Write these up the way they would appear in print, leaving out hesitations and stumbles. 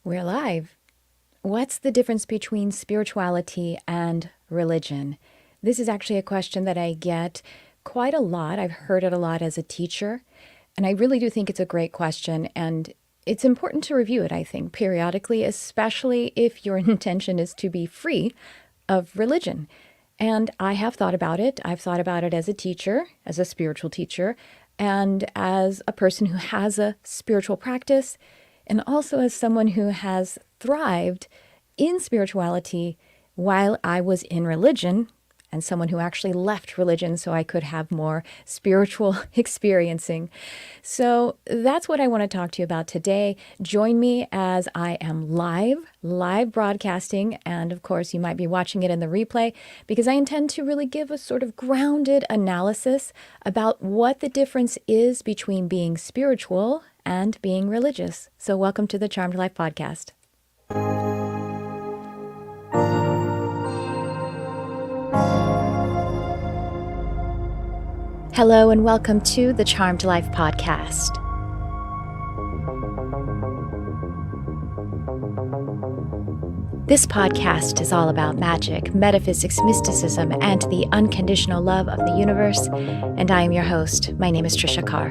We're live. What's the difference between spirituality and religion? This is actually a question that I get quite a lot. I've heard it a lot as a teacher, and I really do think it's a great question, and it's important to review it, I think, periodically, especially if your intention is to be free of religion. And I have thought about it. I've thought about it as a teacher, as a spiritual teacher, and as a person who has a spiritual practice, and also as someone who has thrived in spirituality while I was in religion, and someone who actually left religion so I could have more spiritual experiencing. So that's what I want to talk to you about today. Join me as I am live broadcasting, and of course you might be watching it in the replay, because I intend to really give a sort of grounded analysis about what the difference is between being spiritual and being religious. So welcome to the Charmed Life podcast. Hello and welcome to the Charmed Life podcast. This podcast is all about magic, metaphysics, mysticism, and the unconditional love of the universe. And I am your host. My name is Trisha Carr.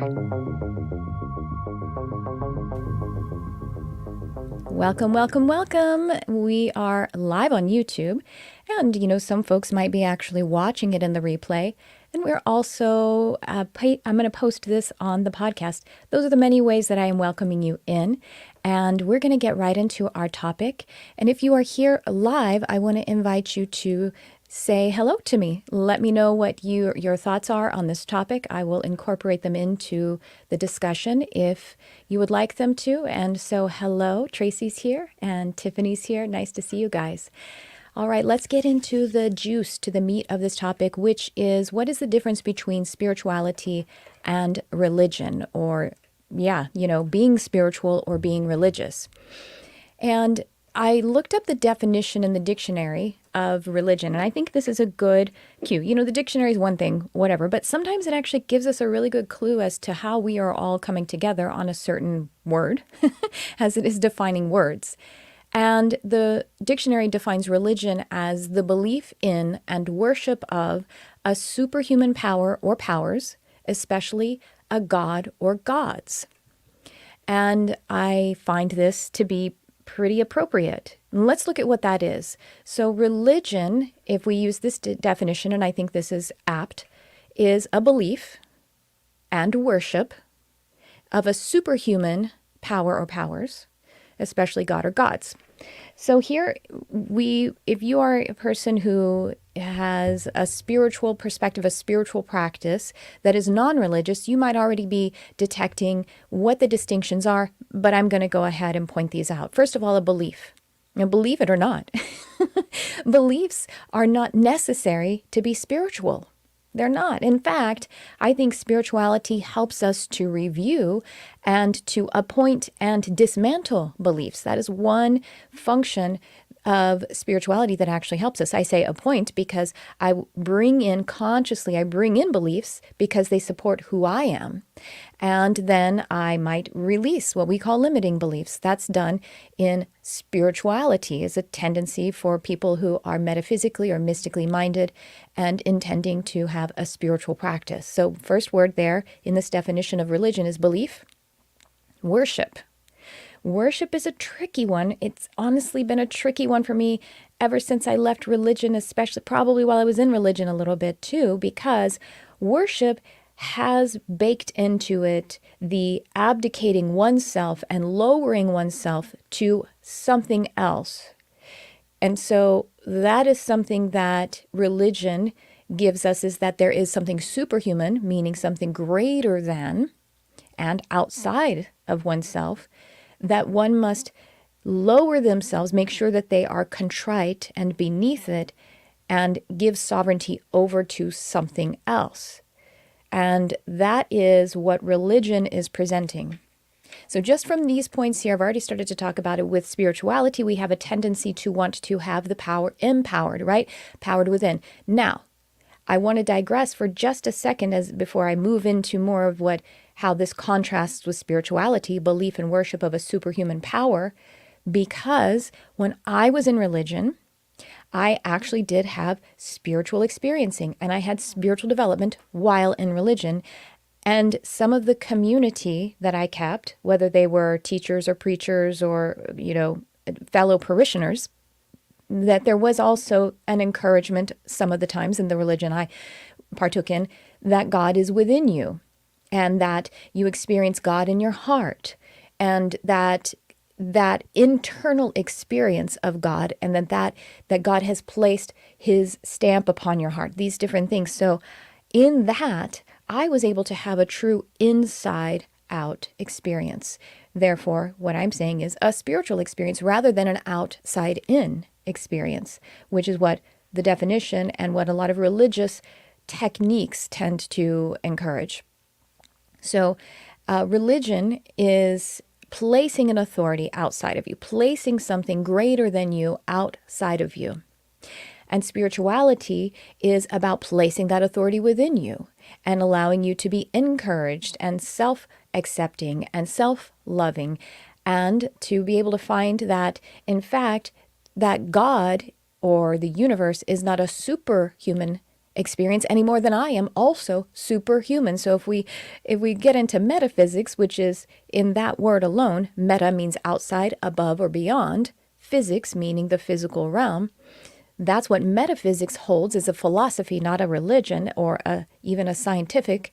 Welcome, welcome, welcome. We are live on YouTube. And, some folks might be actually watching it in the replay. And we're also, I'm going to post this on the podcast. Those are the many ways that I am welcoming you in. And we're going to get right into our topic. And if you are here live, I want to invite you to say hello to me. Let me know what your thoughts are on this topic. I will incorporate them into the discussion if you would like them to. And so hello, Tracy's here and Tiffany's here. Nice to see you guys. All right, let's get into the juice, to the meat of this topic, which is what is the difference between spirituality and religion, or being spiritual or being religious. And I looked up the definition in the dictionary of religion, and I think this is a good cue. The dictionary is one thing, whatever, but sometimes it actually gives us a really good clue as to how we are all coming together on a certain word, as it is defining words. And the dictionary defines religion as the belief in and worship of a superhuman power or powers, especially a god or gods. And I find this to be pretty appropriate. Let's look at what that is. So religion, if we use this definition, and I think this is apt, is a belief and worship of a superhuman power or powers, especially God or gods. So here if you are a person who has a spiritual perspective, a spiritual practice that is non-religious, you might already be detecting what the distinctions are, but I'm going to go ahead and point these out. First of all, a belief. Now, believe it or not, beliefs are not necessary to be spiritual. They're not. In fact, I think spirituality helps us to review and to appoint and dismantle beliefs. That is one function of spirituality that actually helps us. I say appoint because I bring in beliefs because they support who I am. And then I might release what we call limiting beliefs. That's done in spirituality, is a tendency for people who are metaphysically or mystically minded and intending to have a spiritual practice. So first word there in this definition of religion is belief. Worship. Worship is a tricky one. It's honestly been a tricky one for me ever since I left religion, especially probably while I was in religion a little bit too, because worship has baked into it the abdicating oneself and lowering oneself to something else. And so that is something that religion gives us, is that there is something superhuman, meaning something greater than and outside of oneself, that one must lower themselves, make sure that they are contrite and beneath it, and give sovereignty over to something else. And that is what religion is presenting. So just from these points here, I've already started to talk about it with spirituality. We have a tendency to want to have the power empowered, right? Powered within. Now, I want to digress for just a second before I move into more of how this contrasts with spirituality, belief and worship of a superhuman power. because when I was in religion, I actually did have spiritual experiencing and I had spiritual development while in religion. And some of the community that I kept, whether they were teachers or preachers or, fellow parishioners, that there was also an encouragement some of the times in the religion I partook in that God is within you and that you experience God in your heart and that internal experience of God and that God has placed his stamp upon your heart, these different things. So in that, I was able to have a true inside out experience. Therefore, what I'm saying is a spiritual experience rather than an outside in experience, which is what the definition and what a lot of religious techniques tend to encourage. So, religion is placing an authority outside of you, placing something greater than you outside of you. And spirituality is about placing that authority within you and allowing you to be encouraged and self-accepting and self-loving and to be able to find that, in fact, that God or the universe is not a superhuman experience any more than I am also superhuman. So if we get into metaphysics, which is in that word alone, meta means outside, above, or beyond, physics meaning the physical realm, that's what metaphysics holds as a philosophy, not a religion or even a scientific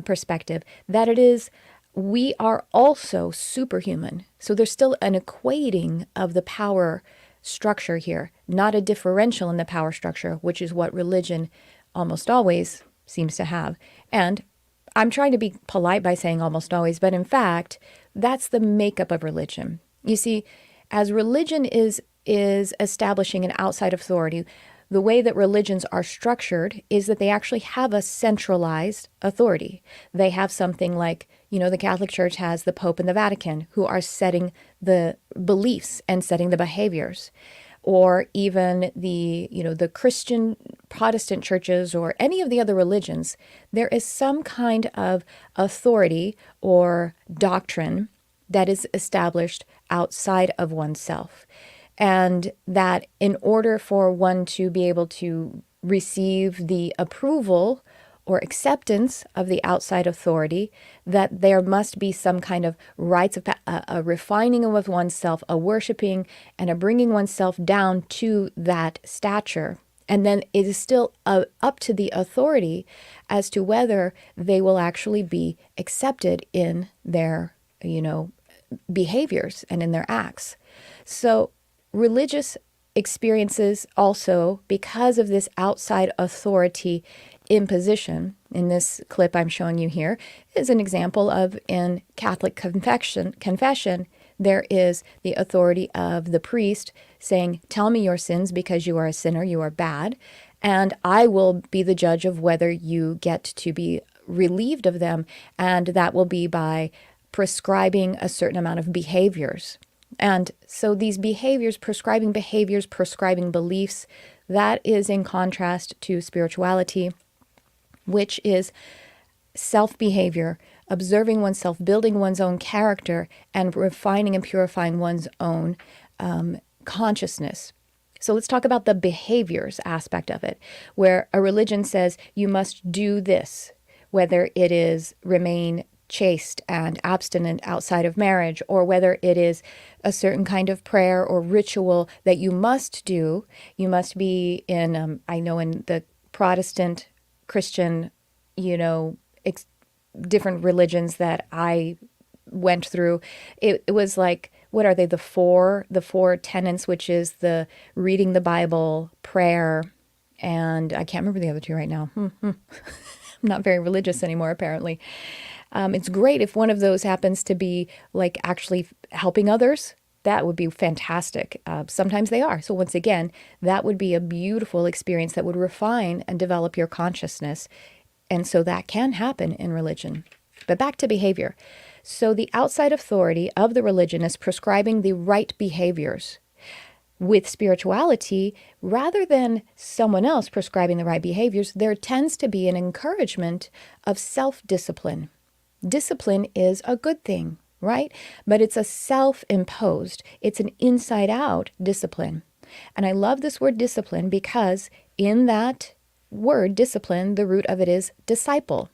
perspective, that it is we are also superhuman. So there's still an equating of the power structure here, not a differential in the power structure, which is what religion almost always seems to have. And I'm trying to be polite by saying almost always, but in fact, that's the makeup of religion. You see, as religion is establishing an outside authority, the way that religions are structured is that they actually have a centralized authority. They have something like, the Catholic Church has the Pope and the Vatican who are setting the beliefs and setting the behaviors. Or even the Christian Protestant churches or any of the other religions, there is some kind of authority or doctrine that is established outside of oneself. And that in order for one to be able to receive the approval or acceptance of the outside authority, that there must be some kind of rites of a refining of oneself, a worshiping, and a bringing oneself down to that stature. And then it is still up to the authority as to whether they will actually be accepted in their, behaviors and in their acts. So religious experiences also, because of this outside authority imposition, in this clip I'm showing you here, is an example of in Catholic confession, there is the authority of the priest saying, tell me your sins because you are a sinner, you are bad, and I will be the judge of whether you get to be relieved of them, and that will be by prescribing a certain amount of behaviors. And so these behaviors, prescribing beliefs, that is in contrast to spirituality, which is self-behavior, observing oneself, building one's own character, and refining and purifying one's own consciousness. So let's talk about the behaviors aspect of it, where a religion says you must do this, whether it is remain chaste and abstinent outside of marriage, or whether it is a certain kind of prayer or ritual that you must do. You must be in, I know in the Protestant, Christian, different religions that I went through, it was like, what are they, the four tenets, which is the reading the Bible, prayer, and I can't remember the other two right now. I'm not very religious anymore, apparently. It's great if one of those happens to be like actually helping others. That would be fantastic. Sometimes they are. So once again, that would be a beautiful experience that would refine and develop your consciousness. And so that can happen in religion. But back to behavior. So the outside authority of the religion is prescribing the right behaviors. With spirituality, rather than someone else prescribing the right behaviors, there tends to be an encouragement of self-discipline. Discipline is a good thing. right? But it's a self-imposed, it's an inside-out discipline. And I love this word discipline because in that word discipline, the root of it is disciple.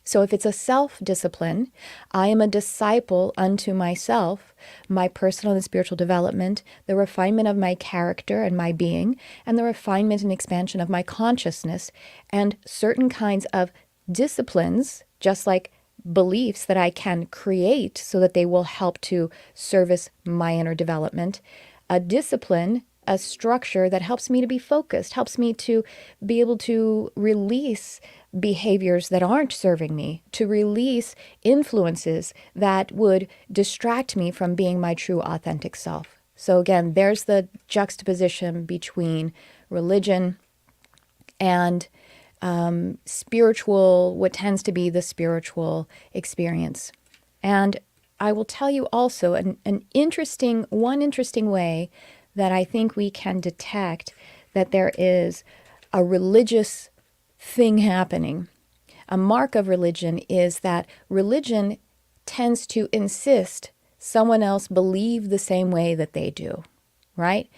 So if it's a self-discipline, I am a disciple unto myself, my personal and spiritual development, the refinement of my character and my being, and the refinement and expansion of my consciousness, and certain kinds of disciplines, just like beliefs that I can create so that they will help to service my inner development. A discipline, a structure that helps me to be focused, helps me to be able to release behaviors that aren't serving me, to release influences that would distract me from being my true authentic self. So again, there's the juxtaposition between religion and spiritual, what tends to be the spiritual experience. And I will tell you also one interesting way that I think we can detect that there is a religious thing happening. A mark of religion is that religion tends to insist someone else believe the same way that they do, right?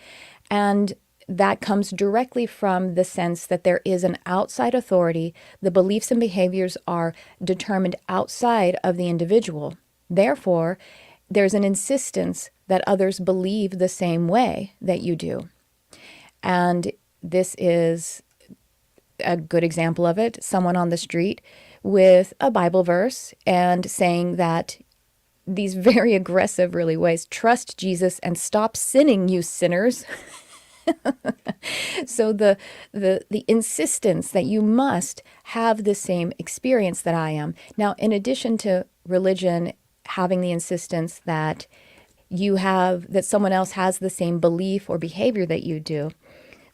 And that comes directly from the sense that there is an outside authority. The beliefs and behaviors are determined outside of the individual. Therefore, there's an insistence that others believe the same way that you do. And this is a good example of it. Someone on the street with a Bible verse and saying that these very aggressive, really ways, trust Jesus and stop sinning, you sinners. So the insistence that you must have the same experience that I am. Now, in addition to religion having the insistence that that someone else has the same belief or behavior that you do,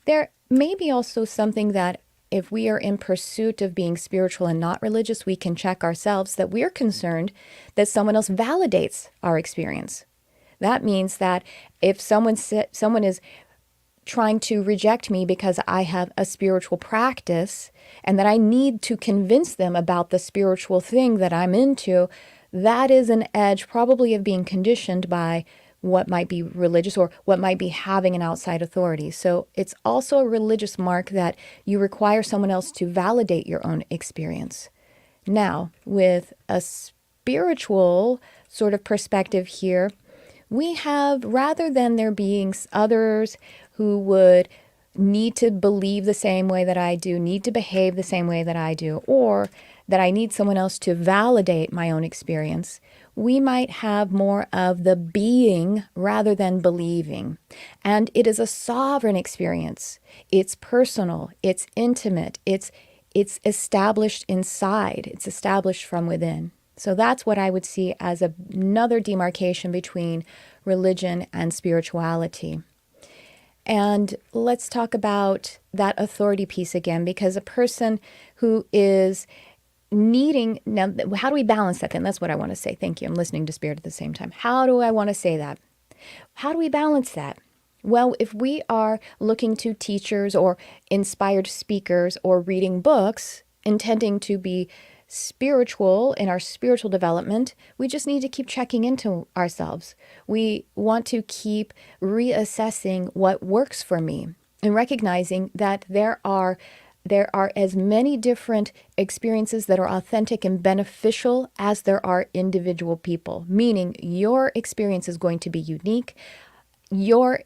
there may be also something that if we are in pursuit of being spiritual and not religious, we can check ourselves that we're concerned that someone else validates our experience. That means that if someone is trying to reject me because I have a spiritual practice and that I need to convince them about the spiritual thing that I'm into, that is an edge probably of being conditioned by what might be religious or what might be having an outside authority. So it's also a religious mark that you require someone else to validate your own experience. Now, with a spiritual sort of perspective here, we have, rather than there being others who would need to believe the same way that I do, need to behave the same way that I do, or that I need someone else to validate my own experience, we might have more of the being rather than believing. And it is a sovereign experience. It's personal, it's intimate, it's established inside, it's established from within. So that's what I would see as another demarcation between religion and spirituality. And let's talk about that authority piece again, because a person who is needing, now, how do we balance that then? That's what I want to say. Thank you. I'm listening to Spirit at the same time. How do I want to say that? How do we balance that? Well, if we are looking to teachers or inspired speakers or reading books, intending to be spiritual in our spiritual development, we just need to keep checking into ourselves. We want to keep reassessing what works for me and recognizing that there are as many different experiences that are authentic and beneficial as there are individual people, meaning your experience is going to be unique. Your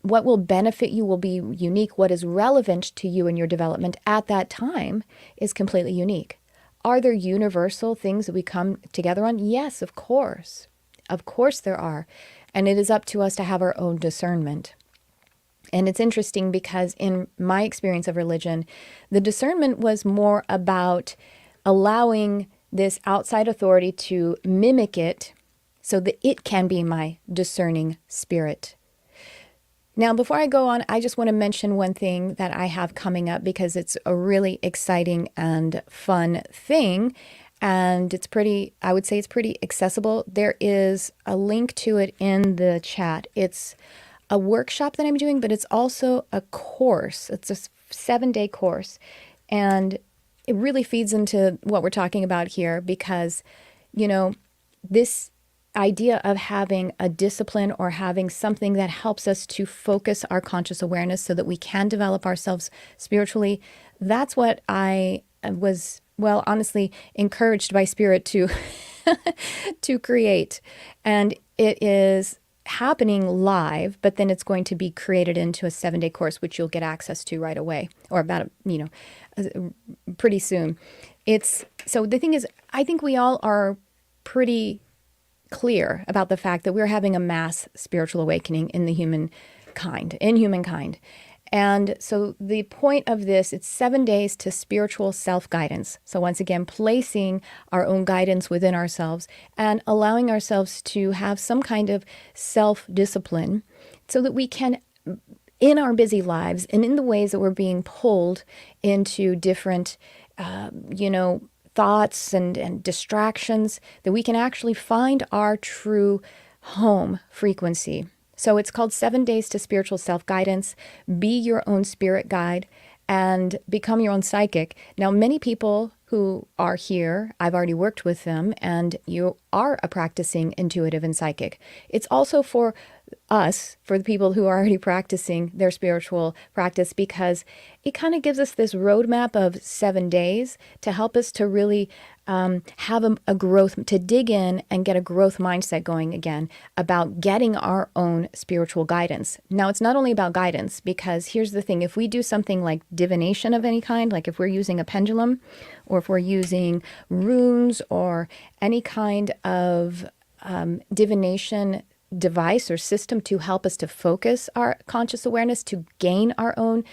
what will benefit you will be unique. What is relevant to you in your development at that time is completely unique. Are there universal things that we come together on? Yes, of course. Of course there are. And it is up to us to have our own discernment. And it's interesting because in my experience of religion, the discernment was more about allowing this outside authority to mimic it so that it can be my discerning spirit. Now, before I go on, I just want to mention one thing that I have coming up because it's a really exciting and fun thing. And I would say it's pretty accessible. There is a link to it in the chat. It's a workshop that I'm doing, but it's also a course. It's a 7-day course. And it really feeds into what we're talking about here because, this idea of having a discipline or having something that helps us to focus our conscious awareness so that we can develop ourselves spiritually, that's what I was, well, honestly, encouraged by Spirit to to create. And it is happening live, but then it's going to be created into a 7-day course, which you'll get access to right away, or about, pretty soon. So the thing is, I think we all are pretty clear about the fact that we're having a mass spiritual awakening in humankind. And so the point of this, it's 7 days to spiritual self-guidance. So once again, placing our own guidance within ourselves and allowing ourselves to have some kind of self-discipline so that we can, in our busy lives and in the ways that we're being pulled into different, thoughts and distractions, that we can actually find our true home frequency. So it's called 7 Days to Spiritual Self-Guidance. Be your own spirit guide and become your own psychic. Now, many people who are here, I've already worked with them, and you are a practicing intuitive and psychic. It's also for us, for the people who are already practicing their spiritual practice, because it kind of gives us this roadmap of 7 days to help us to really have a growth, to dig in and get a growth mindset going again about getting our own spiritual guidance. Now, it's not only about guidance, because here's the thing. If we do something like divination of any kind, like if we're using a pendulum, or if we're using runes or any kind of divination device or system to help us to focus our conscious awareness, to gain our own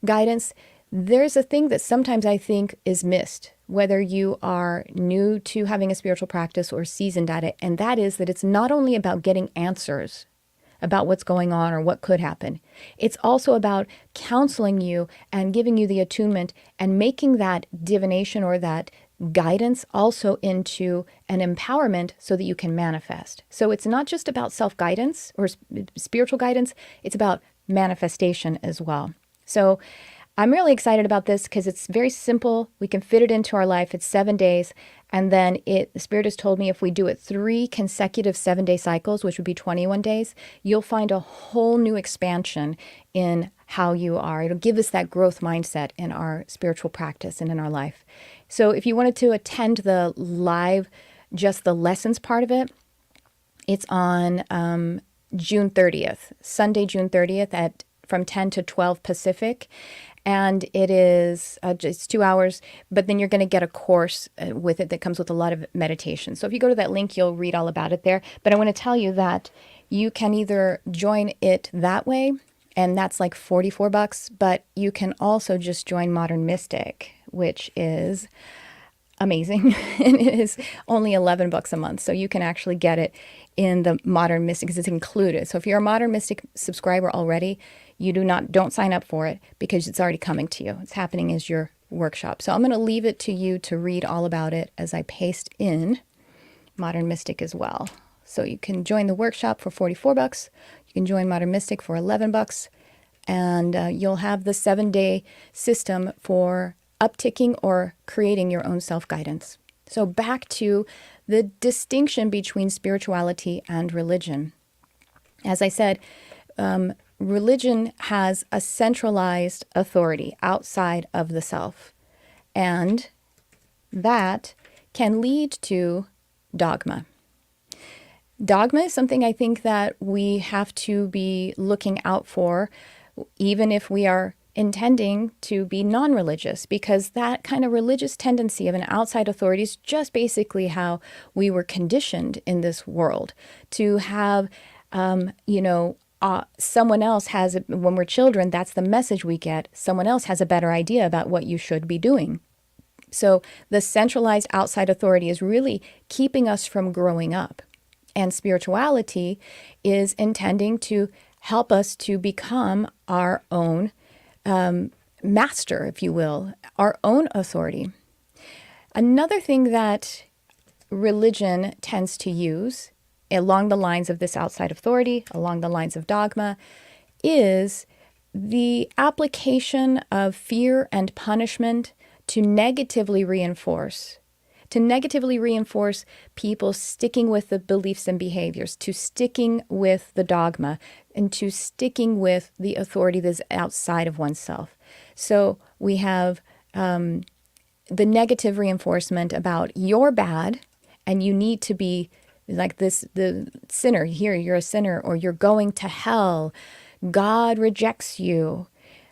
guidance, there's a thing that sometimes I think is missed, whether you are new to having a spiritual practice or seasoned at it, and that is that it's not only about getting answers about what's going on or what could happen. It's also about counseling you and giving you the attunement and making that divination or that guidance also into an empowerment so that you can manifest. So it's not just about self-guidance or spiritual guidance, it's about manifestation as well. So I'm really excited about this because it's very simple. We can fit it into our life. It's 7 days. And then the Spirit has told me if we do it 3 consecutive 7-day cycles, which would be 21 days, you'll find a whole new expansion in how you are. It'll give us that growth mindset in our spiritual practice and in our life. So if you wanted to attend the live, just the lessons part of it, it's on June 30th, Sunday, June 30th from 10 to 12 Pacific. And it is just 2 hours, but then you're going to get a course with it that comes with a lot of meditation. So if you go to that link, you'll read all about it there. But I want to tell you that you can either join it that way, and that's like $44, but you can also just join Modern Mystic, which is amazing. And it is only $11 a month. So you can actually get it in the Modern Mystic because it's included. So if you're a Modern Mystic subscriber already, you don't sign up for it because it's already coming to you. It's happening as your workshop. So I'm going to leave it to you to read all about it as I paste in Modern Mystic as well. So you can join the workshop for $44. You can join Modern Mystic for $11, and you'll have the 7-day system for upticking or creating your own self-guidance. So back to the distinction between spirituality and religion. As I said, religion has a centralized authority outside of the self, and that can lead to dogma. Dogma is something I think that we have to be looking out for, even if we are intending to be non-religious, because that kind of religious tendency of an outside authority is just basically how we were conditioned in this world to have, someone else has, when we're children, that's the message we get. Someone else has a better idea about what you should be doing. So the centralized outside authority is really keeping us from growing up. And spirituality is intending to help us to become our own master, if you will, our own authority. Another thing that religion tends to use along the lines of this outside authority, along the lines of dogma, is the application of fear and punishment to negatively reinforce, to negatively reinforce people sticking with the beliefs and behaviors, to sticking with the dogma, and to sticking with the authority that's outside of oneself. So we have the negative reinforcement about you're bad and you need to be like this, the sinner, here, you're a sinner, or you're going to hell. God rejects you.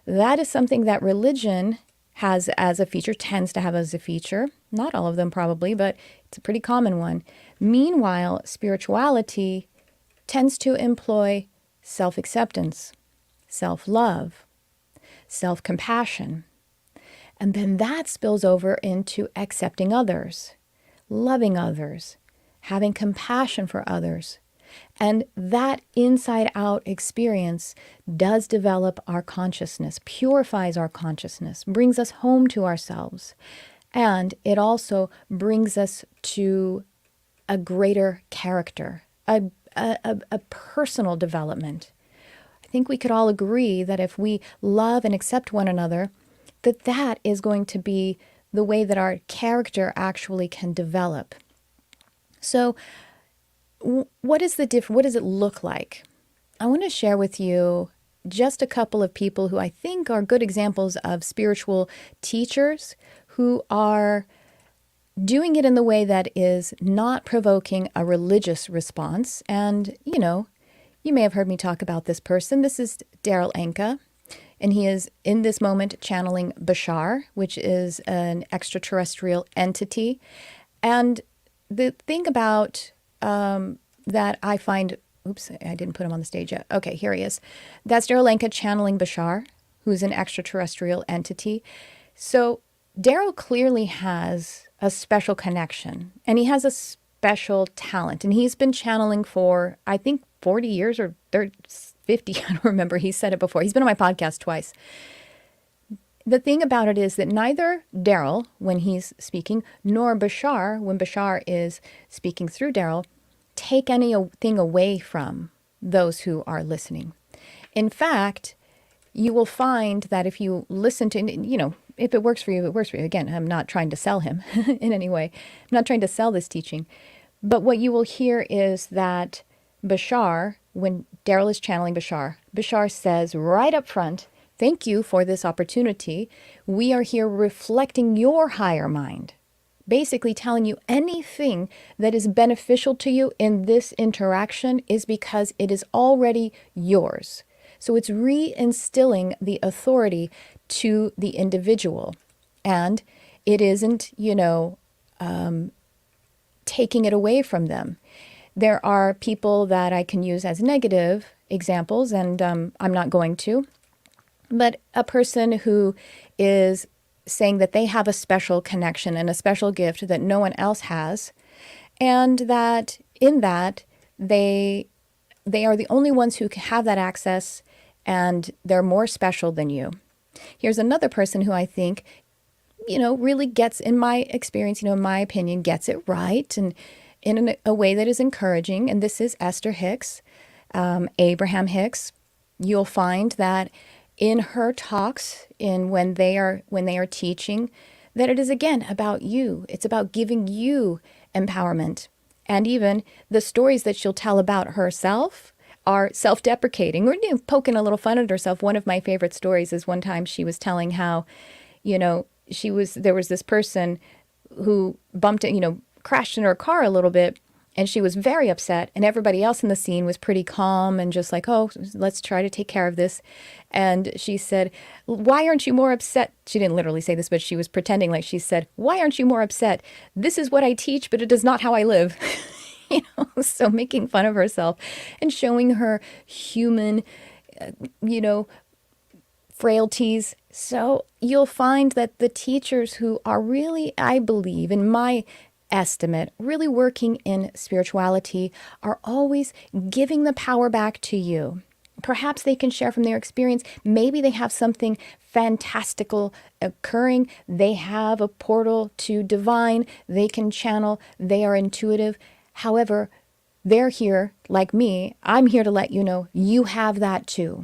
That is something that religion has as a feature, tends to have as a feature. Not all of them probably, but it's a pretty common one. Meanwhile, spirituality tends to employ self-acceptance, self-love, self-compassion. And then that spills over into accepting others, loving others, having compassion for others. And that inside-out experience does develop our consciousness, purifies our consciousness, brings us home to ourselves. And it also brings us to a greater character, a personal development. I think we could all agree that if we love and accept one another, that is going to be the way that our character actually can develop. So what is the what does it look like? I want to share with you just a couple of people who I think are good examples of spiritual teachers who are doing it in the way that is not provoking a religious response. And, you may have heard me talk about this person. This is Daryl Anka. And he is, in this moment, channeling Bashar, which is an extraterrestrial entity. And the thing about that I find, oops, I didn't put him on the stage yet. Okay, here he is. That's Daryl Anka channeling Bashar, who's an extraterrestrial entity. So Daryl clearly has a special connection, and he has a special talent. And he's been channeling for, I think, 40 years or 50, I don't remember. He said it before. He's been on my podcast twice. The thing about it is that neither Daryl, when he's speaking, nor Bashar, when Bashar is speaking through Daryl, take anything away from those who are listening. In fact, you will find that if you listen to, if it works for you, it works for you. Again, I'm not trying to sell him in any way. I'm not trying to sell this teaching. But what you will hear is that Bashar, when Daryl is channeling Bashar, Bashar says right up front, thank you for this opportunity. We are here reflecting your higher mind. Basically telling you anything that is beneficial to you in this interaction is because it is already yours. So it's reinstilling the authority to the individual. And it isn't, taking it away from them. There are people that I can use as negative examples, and I'm not going to. But a person who is saying that they have a special connection and a special gift that no one else has, and that in that they are the only ones who have that access, and they're more special than you. Here's another person who I think, really gets, in my experience, in my opinion, gets it right, and in a way that is encouraging. And this is Esther Hicks, Abraham Hicks. You'll find that in her talks, when they are teaching, that it is again about you. It's about giving you empowerment. And even the stories that she'll tell about herself are self-deprecating or poking a little fun at herself. One of my favorite stories is one time she was telling how, there was this person who bumped it, crashed in her car a little bit, and she was very upset, and everybody else in the scene was pretty calm and just like, oh, let's try to take care of this. And she said, why aren't you more upset? She didn't literally say this, but she was pretending like she said, why aren't you more upset? This is what I teach, but it is not how I live. So making fun of herself and showing her human, frailties. So you'll find that the teachers who are really, I believe, in my estimate, really working in spirituality are always giving the power back to you. Perhaps they can share from their experience. Maybe they have something fantastical occurring. They have a portal to divine. They can channel. They are intuitive. However, they're here, like me, I'm here to let you know you have that too.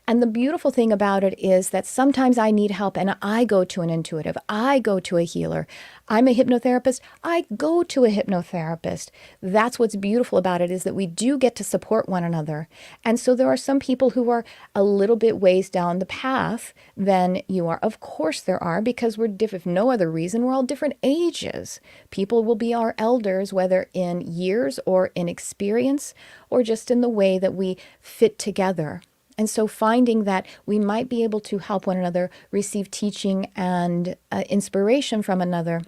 And the beautiful thing about it is that sometimes I need help and I go to an intuitive, I go to a healer. I'm a hypnotherapist, I go to a hypnotherapist. That's what's beautiful about it, is that we do get to support one another. And so there are some people who are a little bit ways down the path than you are. Of course there are, because we're different. If no other reason, we're all different ages. People will be our elders, whether in years or in experience or just in the way that we fit together. And so finding that we might be able to help one another, receive teaching and inspiration from another.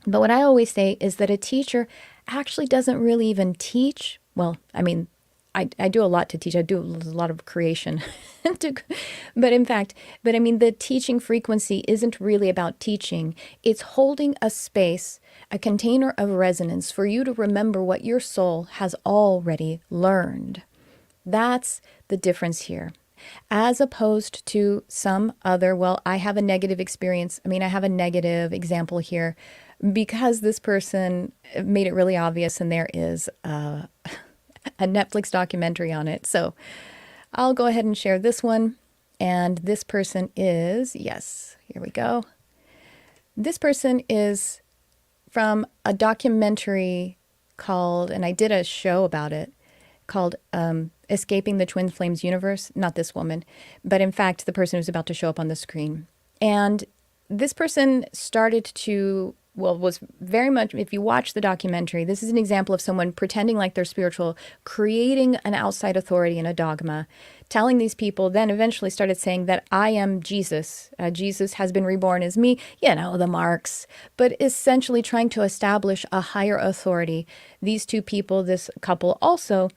But what I always say is that a teacher actually doesn't really even teach. Well, I mean, I do a lot to teach. I do a lot of creation. But I mean, the teaching frequency isn't really about teaching. It's holding a space, a container of resonance for you to remember what your soul has already learned. That's the difference here. As opposed to some other, well, I have a negative experience. I mean, I have a negative example here because this person made it really obvious, and there is a Netflix documentary on it. So I'll go ahead and share this one. And this person is, yes, here we go. This person is from a documentary called, and I did a show about it, called Escaping the Twin Flames Universe. Not this woman, but in fact, the person who's about to show up on the screen. And this person started to, well, was very much, if you watch the documentary, this is an example of someone pretending like they're spiritual, creating an outside authority and a dogma, telling these people, then eventually started saying that I am Jesus. Jesus has been reborn as me, you know, the marks, but essentially trying to establish a higher authority. These two people, this couple also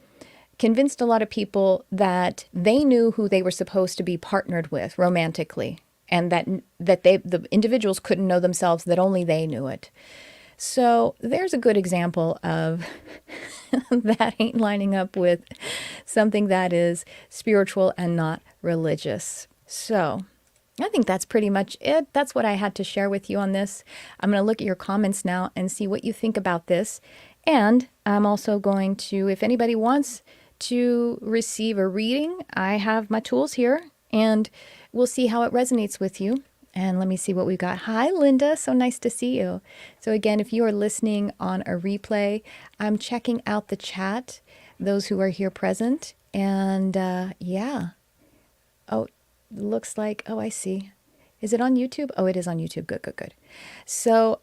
convinced a lot of people that they knew who they were supposed to be partnered with romantically, and that the individuals couldn't know themselves, that only they knew it. So there's a good example of that ain't lining up with something that is spiritual and not religious. So I think that's pretty much it. That's what I had to share with you on this. I'm going to look at your comments now and see what you think about this. And I'm also going to, if anybody wants to receive a reading, I have my tools here, and we'll see how it resonates with you. And let me see what we've got. Hi, Linda. So nice to see you. So again, if you are listening on a replay, I'm checking out the chat, those who are here present. And yeah. Oh, looks like, oh, I see. Is it on YouTube? Oh, it is on YouTube. Good, good, good. So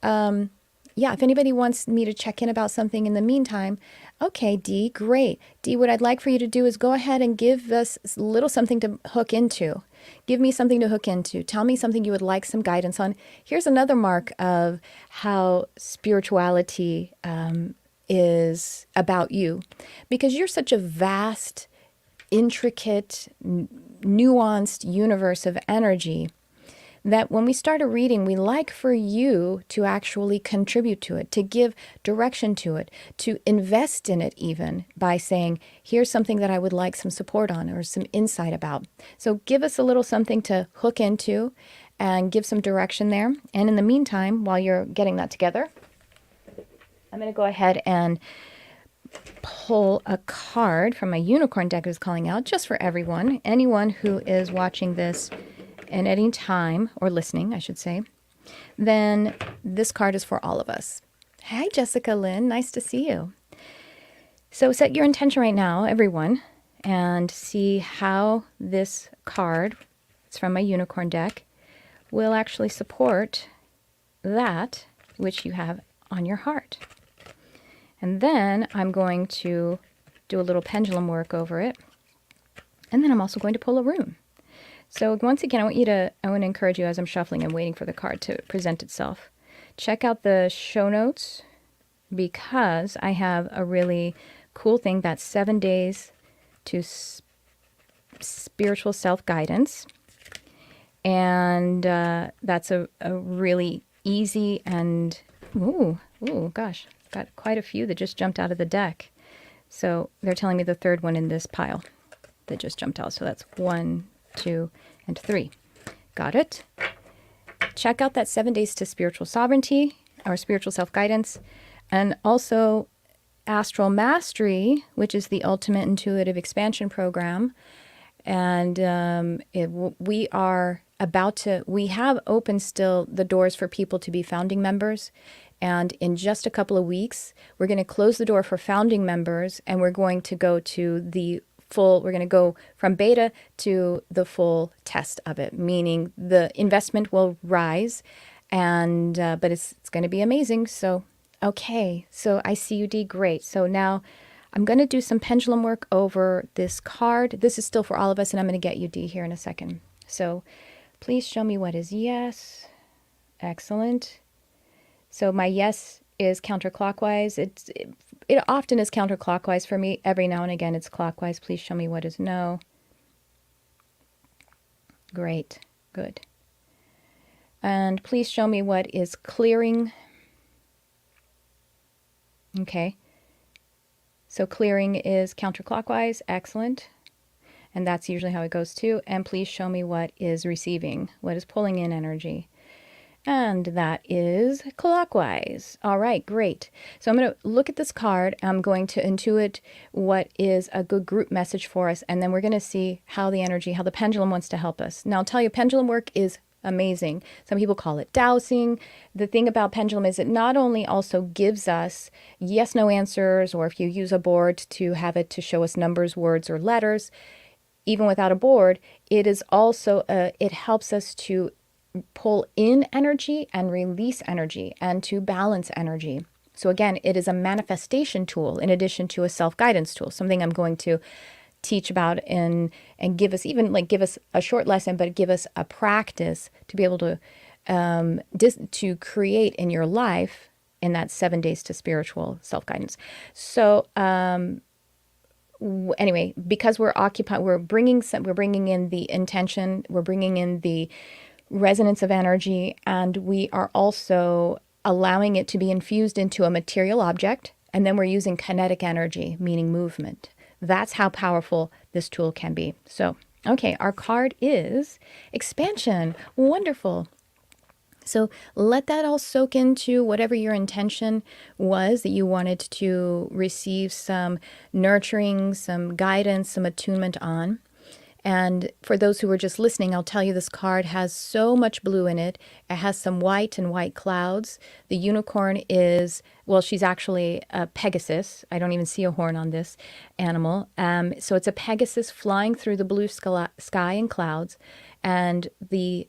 yeah, if anybody wants me to check in about something in the meantime, okay, Dee, great. Dee, what I'd like for you to do is go ahead and give us a little something to hook into. Give me something to hook into. Tell me something you would like some guidance on. Here's another mark of how spirituality is about you, because you're such a vast, intricate, nuanced universe of energy that when we start a reading, we like for you to actually contribute to it, to give direction to it, to invest in it even by saying, here's something that I would like some support on or some insight about. So give us a little something to hook into and give some direction there. And in the meantime, while you're getting that together, I'm going to go ahead and pull a card from my unicorn deck is calling out just for everyone, anyone who is watching this and at any time, or listening, I should say, then this card is for all of us. Hi, Jessica Lynn. Nice to see you. So set your intention right now, everyone, and see how this card, it's from my unicorn deck, will actually support that which you have on your heart. And then I'm going to do a little pendulum work over it. And then I'm also going to pull a rune. So once again, I want to encourage you as I'm shuffling and waiting for the card to present itself. Check out the show notes, because I have a really cool thing that's 7 days to spiritual self-guidance. And that's a really easy and, ooh, gosh, got quite a few that just jumped out of the deck. So they're telling me the third one in this pile that just jumped out. So that's 1, 2, and 3. Got it? Check out that 7 days to spiritual sovereignty or spiritual self-guidance, and also Astral Mastery, which is the ultimate intuitive expansion program. And we are about to, we have opened still the doors for people to be founding members. And in just a couple of weeks, we're going to close the door for founding members, and we're going to go to the full, we're going to go from beta to the full test of it, meaning the investment will rise, and but it's going to be amazing. So, okay, so I see you, D. Great. So now I'm going to do some pendulum work over this card. This is still for all of us, and I'm going to get you, D, here in a second. So please show me what is yes. Excellent. So my yes is counterclockwise. It often is counterclockwise for me. Every now and again it's clockwise. Please show me what is no. Great. Good. And please show me what is clearing. Okay. So clearing is counterclockwise. Excellent. And that's usually how it goes too. And please show me what is receiving, what is pulling in energy. And that is clockwise. All right, great. So I'm going to look at this card. I'm going to intuit what is a good group message for us. And then we're going to see how the energy, how the pendulum wants to help us. Now, I'll tell you, pendulum work is amazing. Some people call it dowsing. The thing about pendulum is it not only also gives us yes, no answers, or if you use a board to have it to show us numbers, words, or letters, even without a board, it is also, it helps us to pull in energy and release energy and to balance energy. So again, it is a manifestation tool in addition to a self-guidance tool, something I'm going to teach about and give us give us a short lesson, but give us a practice to be able to to create in your life in that 7 days to spiritual self-guidance. So anyway, because we're bringing in the intention, we're bringing in the resonance of energy, and we are also allowing it to be infused into a material object, and then we're using kinetic energy, meaning movement. That's how powerful this tool can be. So, okay, our card is expansion. Wonderful. So let that all soak into whatever your intention was, that you wanted to receive some nurturing, some guidance, some attunement on. And for those who were just listening, I'll tell you this card has so much blue in it. It has some white and white clouds. The unicorn is, well, she's actually a Pegasus. I don't even see a horn on this animal. So it's a Pegasus flying through the blue sky and clouds. And the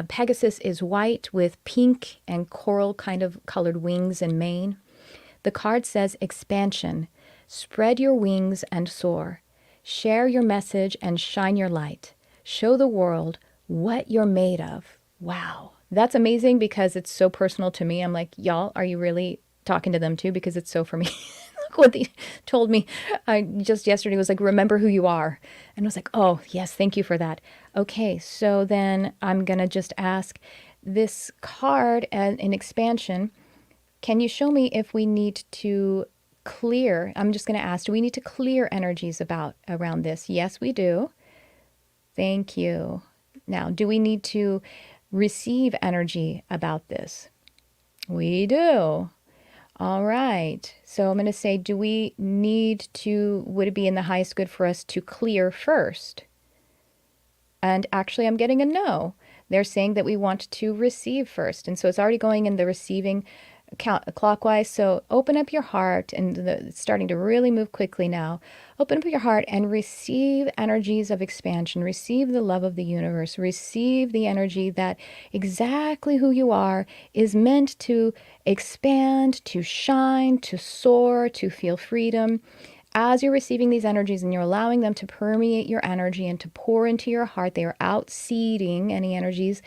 Pegasus is white with pink and coral kind of colored wings and mane. The card says expansion. Spread your wings and soar. Share your message and shine your light. Show the world what you're made of. Wow. That's amazing because it's so personal to me. I'm like, y'all, are you really talking to them too? Because it's so for me. Look what they told me just yesterday was like, remember who you are. And I was like, oh, yes, thank you for that. Okay, so then I'm going to just ask this card in expansion. Can you show me if we need to clear? I'm just going to ask, do we need to clear energies around this? Yes, we do. Thank you. Now, do we need to receive energy about this? We do. All right. So I'm going to say, do we need to, would it be in the highest good for us to clear first? And actually, I'm getting a no. They're saying that we want to receive first. And so it's already going in the receiving clockwise. So open up your heart, and it's starting to really move quickly now. Open up your heart and receive energies of expansion. Receive the love of the universe. Receive the energy that exactly who you are is meant to expand, to shine, to soar, to feel freedom. As you're receiving these energies and you're allowing them to permeate your energy and to pour into your heart, they are outseeding any energies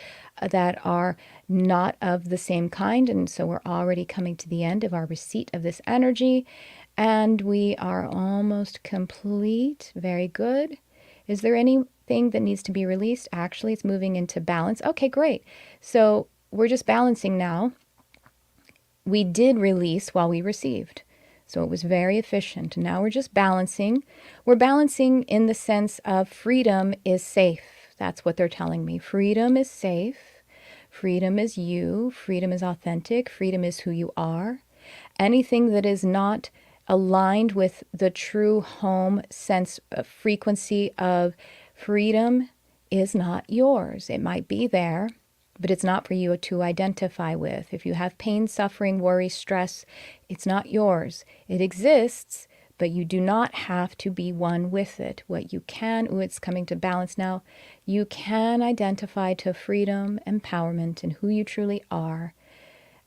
that are not of the same kind. And so we're already coming to the end of our receipt of this energy, and we are almost complete. Very good. Is there anything that needs to be released? Actually, it's moving into balance. Okay, great. So we're just balancing now. We did release while we received. So it was very efficient. Now we're just balancing. We're balancing in the sense of freedom is safe. That's what they're telling me. Freedom is safe. Freedom is you. Freedom is authentic. Freedom is who you are. Anything that is not aligned with the true home sense of frequency of Freedom is not yours. It might be there, but it's not for you to identify with. If you have pain, suffering, worry, stress, it's not yours. It exists, but you do not have to be one with it. What you can, it's coming to balance now, you can identify to freedom, empowerment, and who you truly are.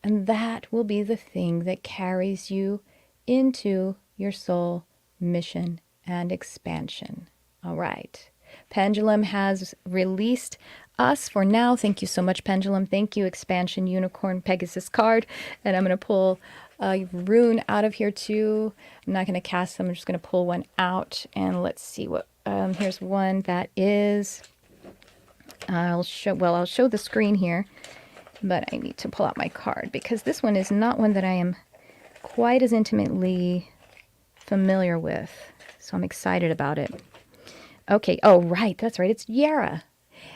And that will be the thing that carries you into your soul mission and expansion. All right. Pendulum has released us for now. Thank you so much, Pendulum. Thank you, Expansion Unicorn Pegasus card. And I'm going to pull a rune out of here too. I'm not going to cast them. I'm just going to pull one out. And let's see what. Here's one that is. I'll show the screen here, but I need to pull out my card because this one is not one that I am quite as intimately familiar with. So I'm excited about it. Okay. Oh, right. That's right. It's Yara.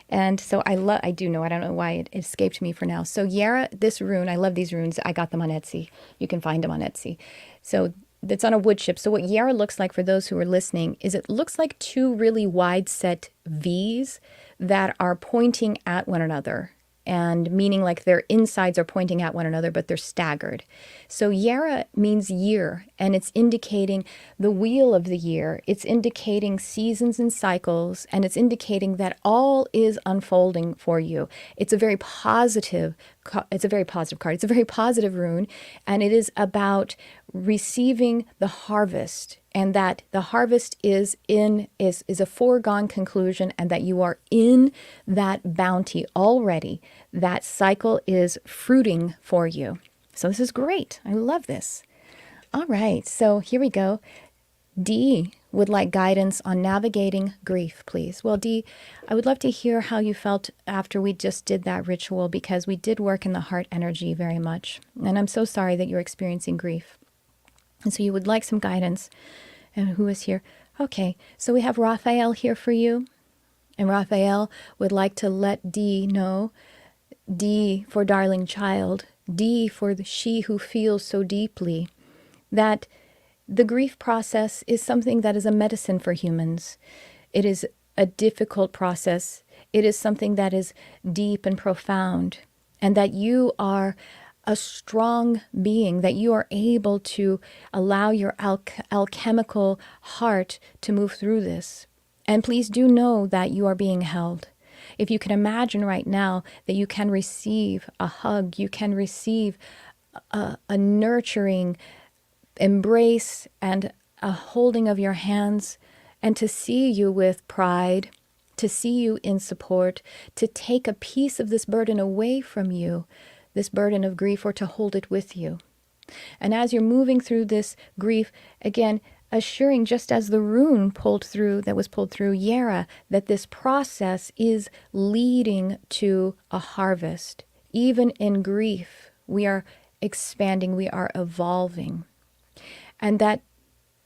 And so I don't know why it escaped me for now. So Yara, this rune, I love these runes. I got them on Etsy. You can find them on Etsy. So it's on a wood chip. So what Yara looks like for those who are listening is it looks like two really wide set V's that are pointing at one another. And meaning like their insides are pointing at one another, but they're staggered. So Yara means year, and it's indicating the wheel of the year. It's indicating seasons and cycles, and it's indicating that all is unfolding for you. It's a very positive card. It's a very positive rune, and it is about receiving the harvest, and that the harvest is a foregone conclusion, and that you are in that bounty already. That cycle is fruiting for you. So this is great. I love this. All right, so here we go. Dee would like guidance on navigating grief, please. Well, Dee, I would love to hear how you felt after we just did that ritual, because we did work in the heart energy very much. And I'm so sorry that you're experiencing grief. And so you would like some guidance. And who is here? Okay, so we have Raphael here for you. And Raphael would like to let Dee know, D for darling child, D for she who feels so deeply, that the grief process is something that is a medicine for humans. It is a difficult process. It is something that is deep and profound, and that you are a strong being, that you are able to allow your alchemical heart to move through this. And please do know that you are being held. If you can imagine right now that you can receive a hug, you can receive a nurturing embrace and a holding of your hands, and to see you with pride, to see you in support, to take a piece of this burden away from you, this burden of grief, or to hold it with you. And as you're moving through this grief, again, assuring, just as the rune that was pulled through Yara, that this process is leading to a harvest. Even in grief, we are expanding, we are evolving. And that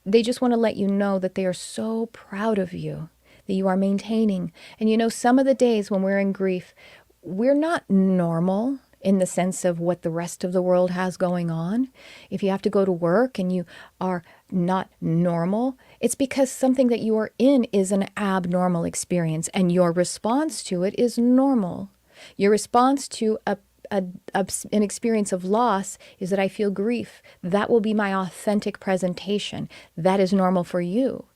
they just want to let you know that they are so proud of you, that you are maintaining. And some of the days when we're in grief, we're not normal in the sense of what the rest of the world has going on. If you have to go to work and you are not normal, it's because something that you are in is an abnormal experience, and your response to it is normal. Your response to an experience of loss is that I feel grief. That will be my authentic presentation. That is normal for you.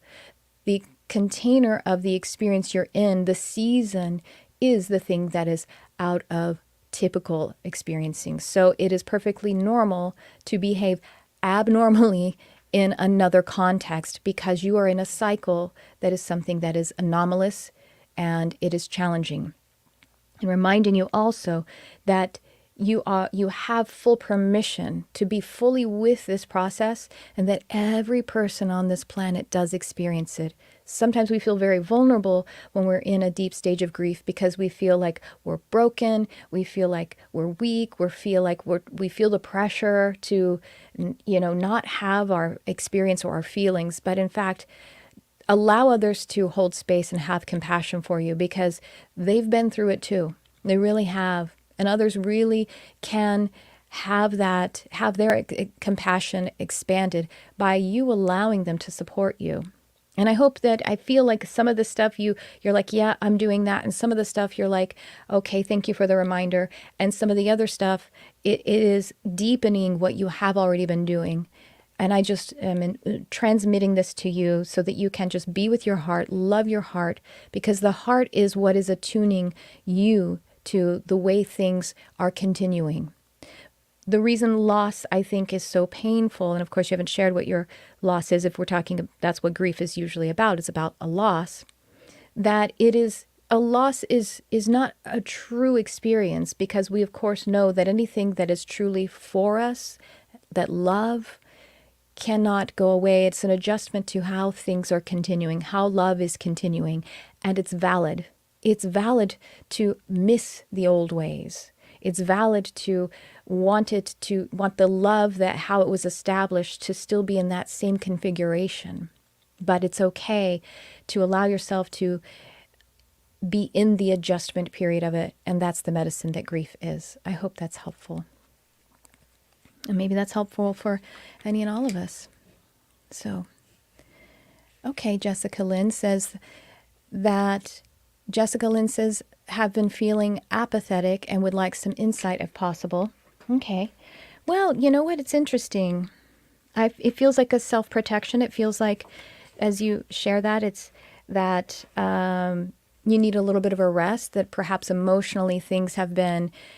The container of the experience you're in, the season, is the thing that is out of typical experiencing. So it is perfectly normal to behave abnormally in another context, because you are in a cycle that is something that is anomalous and it is challenging. And reminding you also that you have full permission to be fully with this process, and that every person on this planet does experience it. Sometimes we feel very vulnerable when we're in a deep stage of grief, because we feel like we're broken, we feel like we're weak, we feel the pressure to, not have our experience or our feelings. But in fact, allow others to hold space and have compassion for you, because they've been through it too. They really have. And others really can have their compassion expanded by you allowing them to support you. And I hope that I feel like some of the stuff you're like, yeah, I'm doing that. And some of the stuff you're like, okay, thank you for the reminder. And some of the other stuff, it is deepening what you have already been doing. And I just am transmitting this to you so that you can just be with your heart, love your heart, because the heart is what is attuning you to the way things are continuing. The reason loss, I think, is so painful, and of course you haven't shared what your loss is, if we're talking, that's what grief is usually about, it's about a loss, that it is, a loss is not a true experience, because we of course know that anything that is truly for us, that love, cannot go away. It's an adjustment to how things are continuing, how love is continuing, and it's valid. It's valid to miss the old ways. It's valid to want the love, that how it was established, to still be in that same configuration. But it's okay to allow yourself to be in the adjustment period of it, and that's the medicine that grief is. I hope that's helpful. And maybe that's helpful for any and all of us. So, okay, Jessica Lynn says, have been feeling apathetic and would like some insight if possible. Okay. Well, you know what? It's interesting. It feels like a self-protection. It feels like, as you share that, it's that you need a little bit of a rest, that perhaps emotionally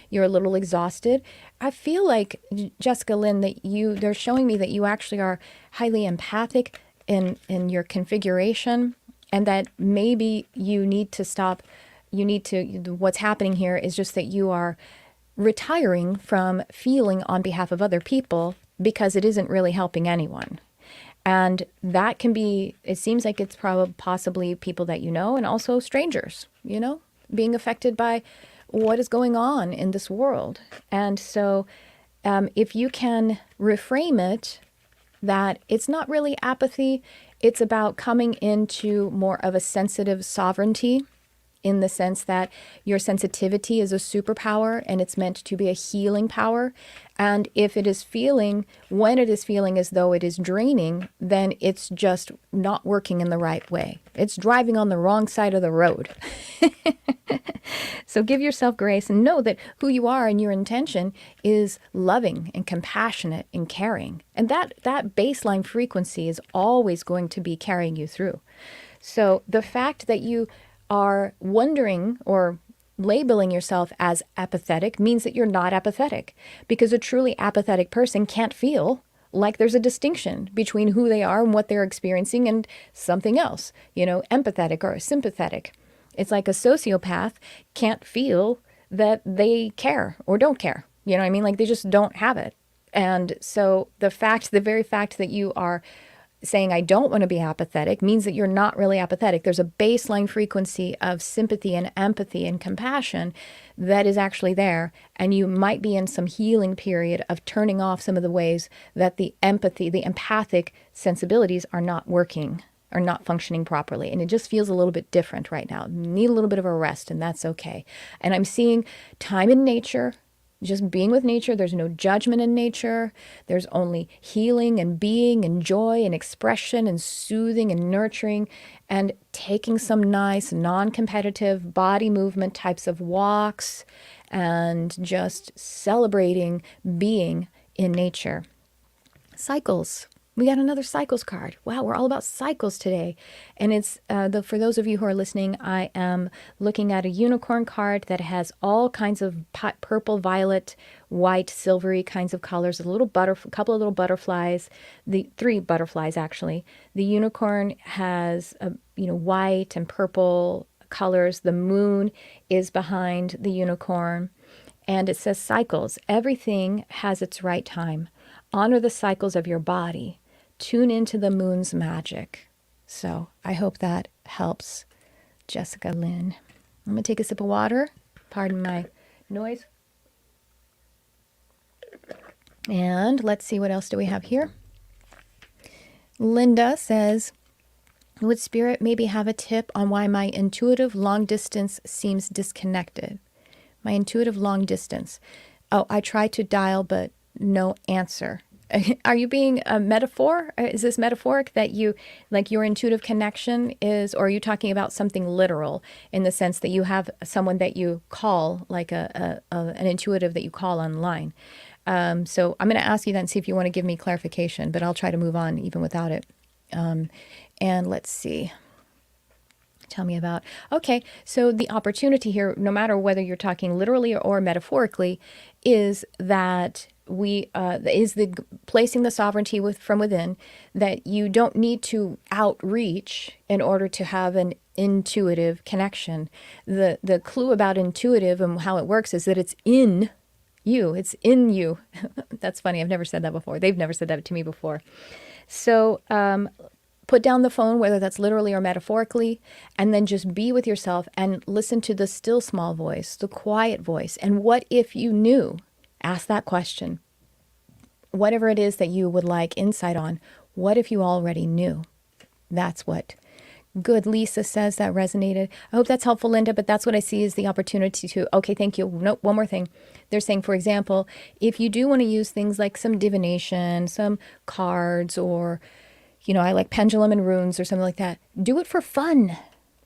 you're a little exhausted. I feel like, Jessica Lynn, that they're showing me that you actually are highly empathic in your configuration, and that maybe you need to stop. What's happening here is just that you are retiring from feeling on behalf of other people, because it isn't really helping anyone. And that can be, it seems like it's possibly people that you know, and also strangers, being affected by what is going on in this world. And so if you can reframe it, that it's not really apathy, it's about coming into more of a sensitive sovereignty, in the sense that your sensitivity is a superpower and it's meant to be a healing power. And if it is feeling, when it is feeling as though it is draining, then it's just not working in the right way. It's driving on the wrong side of the road. So give yourself grace and know that who you are and your intention is loving and compassionate and caring. And that baseline frequency is always going to be carrying you through. So the fact that you are wondering or labeling yourself as apathetic means that you're not apathetic, because a truly apathetic person can't feel like there's a distinction between who they are and what they're experiencing and something else, empathetic or sympathetic. It's like a sociopath can't feel that they care or don't care. You know what I mean? Like they just don't have it. And so the very fact that you are saying I don't want to be apathetic means that you're not really apathetic. There's a baseline frequency of sympathy and empathy and compassion that is actually there. And you might be in some healing period of turning off some of the ways that the empathic sensibilities are not working, are not functioning properly. And it just feels a little bit different right now. You need a little bit of a rest, and that's okay. And I'm seeing time in nature, just being with nature. There's no judgment in nature. There's only healing and being and joy and expression and soothing and nurturing, and taking some nice non-competitive body movement types of walks, and just celebrating being in nature. Cycles. We got another cycles card. Wow, we're all about cycles today. And it's for those of you who are listening, I am looking at a unicorn card that has all kinds of purple, violet, white, silvery kinds of colors, a couple of little butterflies, the 3 butterflies actually. The unicorn has white and purple colors. The moon is behind the unicorn, and it says cycles. Everything has its right time. Honor the cycles of your body. Tune into the moon's magic. So I hope that helps, Jessica Lynn. I'm going to take a sip of water. Pardon my noise. And let's see, what else do we have here? Linda says, would Spirit maybe have a tip on why my intuitive long distance seems disconnected? My intuitive long distance. Oh, I tried to dial, but no answer. Are you being a metaphor? Is this metaphoric that you, like your intuitive connection is, or are you talking about something literal in the sense that you have someone that you call, like an intuitive that you call online? So I'm going to ask you then, see if you want to give me clarification, but I'll try to move on even without it. And let's see. Tell me about. Okay, so the opportunity here, no matter whether you're talking literally or metaphorically, is that is the placing the sovereignty from within, that you don't need to outreach in order to have an intuitive connection. The clue about intuitive and how it works is that it's in you. It's in you. That's funny. I've never said that before. They've never said that to me before. So put down the phone, whether that's literally or metaphorically, and then just be with yourself and listen to the still small voice, the quiet voice. And what if you knew? Ask that question. Whatever it is that you would like insight on, what if you already knew? That's what. Good. Lisa says that resonated. I hope that's helpful, Linda, but that's what I see is the opportunity to, okay, thank you. Nope, one more thing. They're saying, for example, if you do want to use things like some divination, some cards, or, I like pendulum and runes or something like that, do it for fun.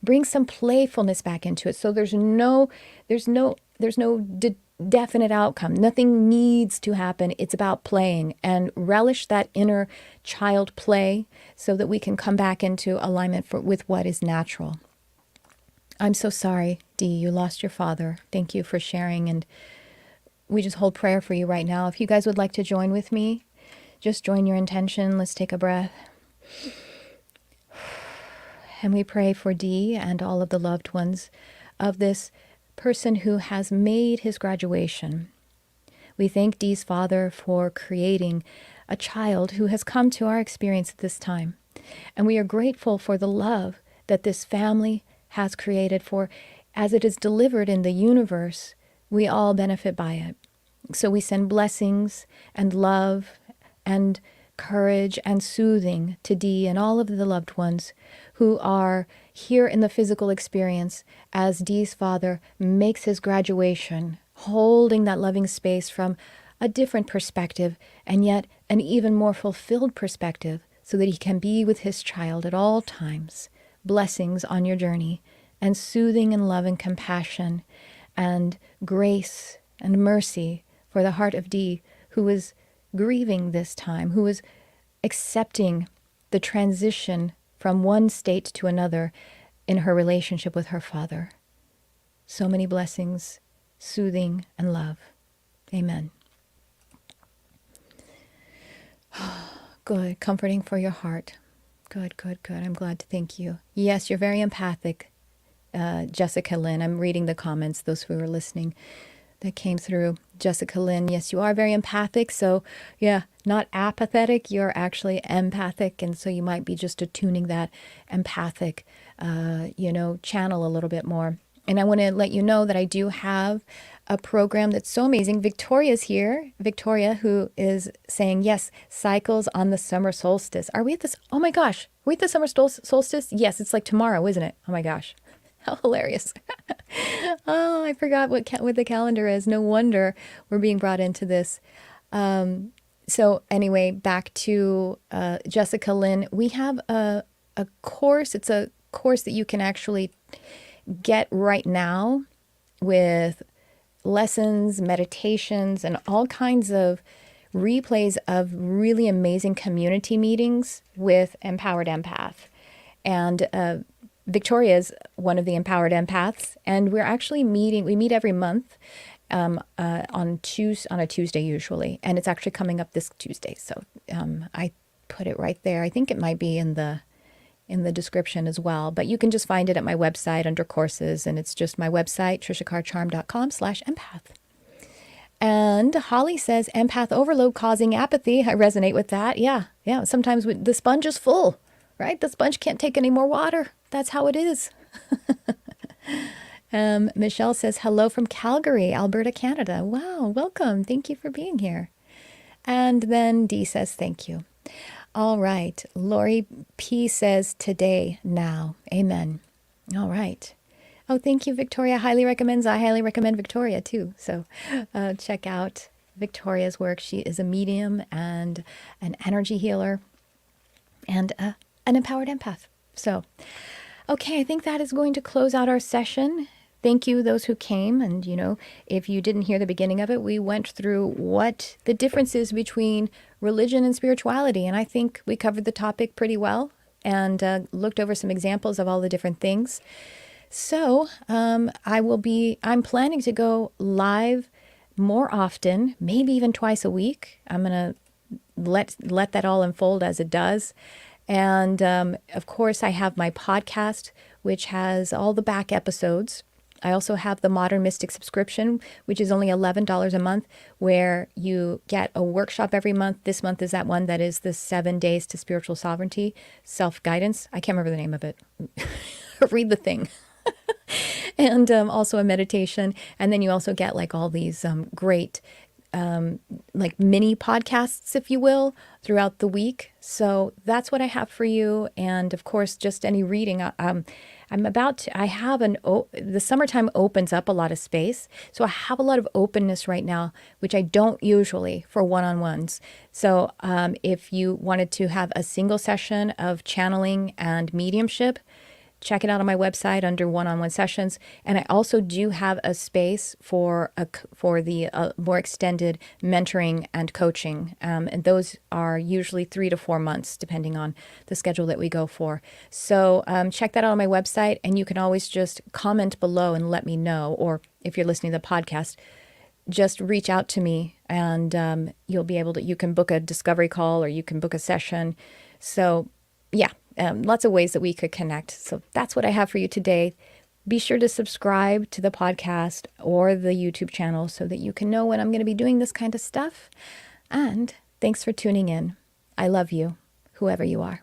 Bring some playfulness back into it. So there's no definite outcome. Nothing needs to happen. It's about playing, and relish that inner child play so that we can come back into alignment with what is natural. I'm so sorry, Dee, you lost your father. Thank you for sharing, and we just hold prayer for you right now. If you guys would like to join with me, just join your intention. Let's take a breath. And we pray for Dee and all of the loved ones of this person who has made his graduation. We thank Dee's father for creating a child who has come to our experience at this time. And we are grateful for the love that this family has created, for as it is delivered in the universe, we all benefit by it. So we send blessings and love and courage and soothing to Dee and all of the loved ones who are here in the physical experience as Dee's father makes his graduation, holding that loving space from a different perspective, and yet an even more fulfilled perspective, so that he can be with his child at all times. Blessings on your journey, and soothing and love and compassion and grace and mercy for the heart of Dee, who is grieving this time, who is accepting the transition from one state to another in her relationship with her father. So many blessings, soothing, and love. Amen. Good. Comforting for your heart. Good, good, good. I'm glad to thank you. Yes, you're very empathic, Jessica Lynn. I'm reading the comments, those who were listening that came through. Jessica Lynn, yes, you are very empathic. So yeah, not apathetic, you're actually empathic. And so you might be just attuning that empathic, channel a little bit more. And I want to let you know that I do have a program that's so amazing. Victoria's here. Victoria, who is saying, yes, cycles on the summer solstice. Are we at this? Oh my gosh. Are we at the summer solstice? Yes, it's like tomorrow, isn't it? Oh my gosh. How hilarious. Oh, I forgot what the calendar is. No wonder we're being brought into this. So anyway, back to Jessica Lynn. We have a course. It's a course that you can actually get right now with lessons, meditations, and all kinds of replays of really amazing community meetings with Empowered Empath. And Victoria is one of the Empowered Empaths, and we're actually meeting. We meet every month on a Tuesday usually, and it's actually coming up this Tuesday. So I put it right there. I think it might be in the description as well, but you can just find it at my website under courses, and it's just my website, trishacarcharm.com/empath. And Holly says, empath overload causing apathy. I resonate with that. Yeah. Sometimes the sponge is full, right? The sponge can't take any more water. That's how it is. Michelle says, hello from Calgary, Alberta, Canada. Wow, welcome. Thank you for being here. And then Dee says, thank you. All right. Lori P says, today, now. Amen. All right. Oh, thank you, Victoria. Highly recommends. I highly recommend Victoria, too. So check out Victoria's work. She is a medium and an energy healer and an empowered empath. So, okay, I think that is going to close out our session. Thank you, those who came. And, if you didn't hear the beginning of it, we went through what the difference is between religion and spirituality. And I think we covered the topic pretty well and looked over some examples of all the different things. So I'm planning to go live more often, maybe even twice a week. I'm going to let that all unfold as it does. And of course, I have my podcast, which has all the back episodes. I also have the Modern Mystic subscription, which is only $11 a month, where you get a workshop every month. This month is that one that is the 7 days to spiritual sovereignty, self-guidance. I can't remember the name of it. Read the thing. And also a meditation. And then you also get like all these great like mini podcasts, if you will, throughout the week. So that's what I have for you. And of course, just any reading. The summertime opens up a lot of space. So I have a lot of openness right now, which I don't usually for one-on-ones. So if you wanted to have a single session of channeling and mediumship, check it out on my website under one-on-one sessions. And I also do have a space for the more extended mentoring and coaching. And those are usually 3 to 4 months, depending on the schedule that we go for. So check that out on my website. And you can always just comment below and let me know. Or if you're listening to the podcast, just reach out to me and you can book a discovery call or you can book a session. So yeah. Lots of ways that we could connect. So that's what I have for you today. Be sure to subscribe to the podcast or the YouTube channel so that you can know when I'm going to be doing this kind of stuff. And thanks for tuning in. I love you, whoever you are.